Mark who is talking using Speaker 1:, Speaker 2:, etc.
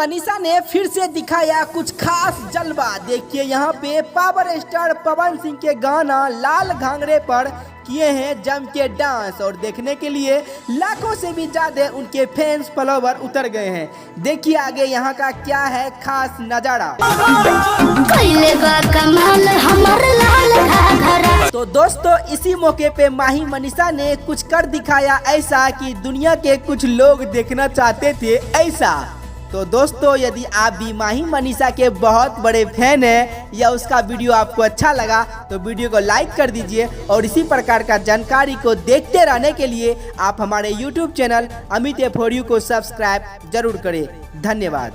Speaker 1: मनीषा ने फिर से दिखाया कुछ खास जलवा। देखिए यहाँ पे पावर स्टार पवन सिंह के गाना लाल घाघरे पर किए हैं जम के डांस और देखने के लिए लाखों से भी ज्यादा उनके फैंस फॉलोवर उतर गए हैं। देखिए आगे यहाँ का क्या है खास नजारा। तो दोस्तों इसी मौके पे माही मनीषा ने कुछ कर दिखाया ऐसा कि दुनिया के कुछ लोग देखना चाहते थे ऐसा। तो दोस्तों यदि आप भी माही मनीषा के बहुत बड़े फैन हैं या उसका वीडियो आपको अच्छा लगा तो वीडियो को लाइक कर दीजिए और इसी प्रकार का जानकारी को देखते रहने के लिए आप हमारे YouTube channel Amit for you को सब्सक्राइब जरूर करें। धन्यवाद।